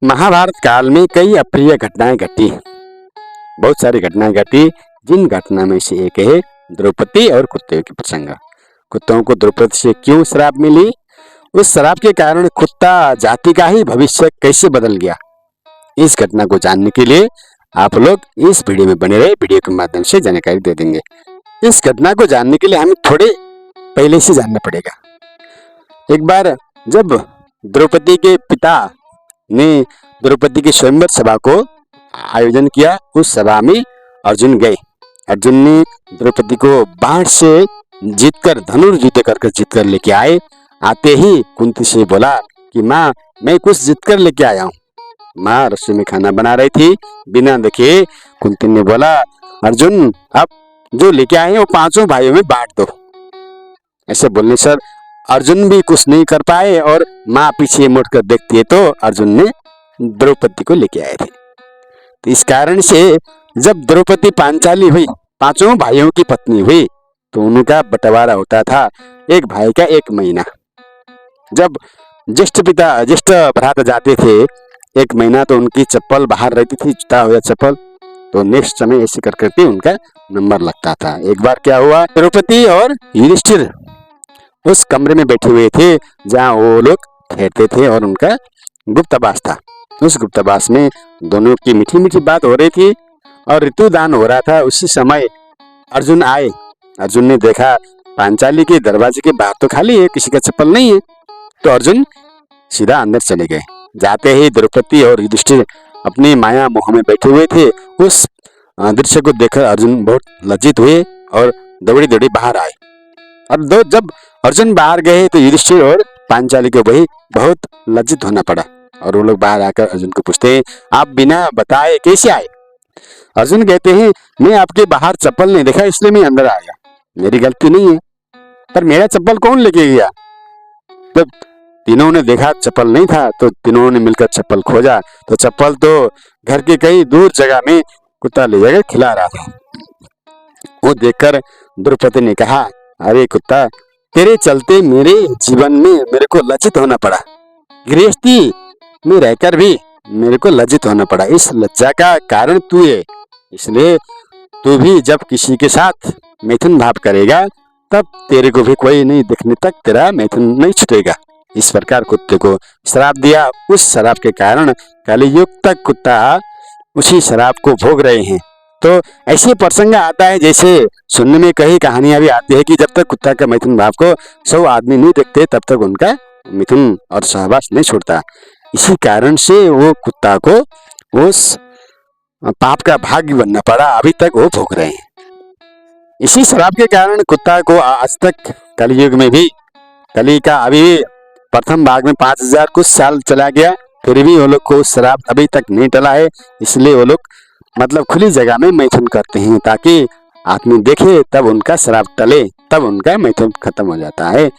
महाभारत काल में कई अप्रिय घटनाएं घटी। बहुत सारी घटनाएं घटी, जिन घटना में से एक है द्रौपदी और कुत्ते की प्रसंग। कुत्तों को द्रौपदी से क्यों श्राप मिली, उस श्राप के कारण कुत्ता जाति का ही भविष्य कैसे बदल गया, इस घटना को जानने के लिए आप लोग इस वीडियो में बने रहे। वीडियो के माध्यम से जानकारी दे देंगे। इस घटना को जानने के लिए हमें थोड़े पहले से जानना पड़ेगा। एक बार जब द्रौपदी के पिता ने द्रौपदी की स्वयंवर सभा को आयोजन किया, उस सभा में अर्जुन गए। अर्जुन ने द्रौपदी को बाण से जीतकर, धनुर्युद्ध करके जीतकर लेके आए। आते ही कुंती से बोला कि माँ, मैं कुछ जीतकर लेके आया हूँ। माँ रसोई में खाना बना रही थी, बिना देखे कुंती ने बोला, अर्जुन अब जो लेके आए वो पांचों भाइयों में बांट दो। ऐसे बोलने से अर्जुन भी कुछ नहीं कर पाए और माँ पीछे मुड़कर देखती है तो अर्जुन ने द्रौपदी को लेके आए थे। तो इस कारण से जब द्रौपदी पांचाली हुई, पांचों भाइयों की पत्नी हुई, तो उनका बंटवारा होता था एक भाई का 1 महीना। जब ज्येष्ठ भ्राता जाते थे 1 महीना, तो उनकी चप्पल बाहर रहती थी, जुटा हुआ चप्पल, तो नेक्स्ट समय ऐसे कर करके उनका नंबर लगता था। एक बार क्या हुआ, द्रौपदी और युधिष्ठिर उस कमरे में बैठे हुए थे जहाँ वो लोग ठहरते थे और उनका गुप्तवास था। उस गुप्तवास में दोनों की मीठी मीठी बात हो रही थी और ऋतुदान हो रहा था। उसी समय अर्जुन आए। अर्जुन ने देखा पांचाली के दरवाजे के बाहर तो खाली है, किसी का चप्पल नहीं है, तो अर्जुन सीधा अंदर चले गए। जाते ही द्रौपदी और युधिष्ठिर अपनी माया मोह में बैठे हुए थे। उस दृश्य को देखकर अर्जुन बहुत लज्जित हुए और दौड़ी दौड़ी बाहर आए। और जब अर्जुन बाहर गए तो युधिष्ठिर और पांचाली को वही बहुत लज्जित होना पड़ा। और वो लोग बाहर आकर अर्जुन को पूछते हैं, आप बिना बताए कैसे आए? अर्जुन कहते हैं, मैं आपके बाहर चप्पल नहीं देखा इसलिए मैं अंदर आ गया, मेरी गलती नहीं है, पर मेरा चप्पल कौन लेके गया? जब तीनों ने देखा चप्पल नहीं था तो तीनों ने मिलकर चप्पल खोजा, तो चप्पल तो घर के कई दूर जगह में कुत्ता ले जाकर खिला रहा था। वो देखकर द्रौपदी ने कहा, अरे कुत्ता, तेरे चलते मेरे जीवन में मेरे को लज्जित होना पड़ा, गृहस्थी में रहकर भी मेरे को लज्जित होना पड़ा। इस लज्जा का कारण तू है, इसलिए तू भी जब किसी के साथ मैथुन भाव करेगा तब तेरे को भी कोई नहीं देखने तक तेरा मैथुन नहीं छूटेगा। इस प्रकार कुत्ते को श्राप दिया। उस श्राप के कारण कलियुग तक कुत्ता उसी श्राप को भोग रहे हैं। तो ऐसे प्रसंग आता है, जैसे सुनने में कई कहानियां भी आती है कि जब तक कुत्ता का मैथुन भाव को 100 आदमी नहीं देखते तब तक उनका मिथुन और सहवास नहीं छोड़ता। इसी कारण से वो कुत्ता को उस पाप का भागी बनना पड़ा, अभी तक वो भोग रहे हैं। इसी श्राप के कारण कुत्ता को आज तक कलयुग में भी, कली का अभी प्रथम भाग में 5000 कुछ साल चला गया, फिर भी वो लोग को श्राप अभी तक नहीं टला है। इसलिए वो लोग मतलब खुली जगह में मैथुन करते हैं, ताकि आदमी देखे तब उनका श्राप टले, तब उनका मैथुन खत्म हो जाता है।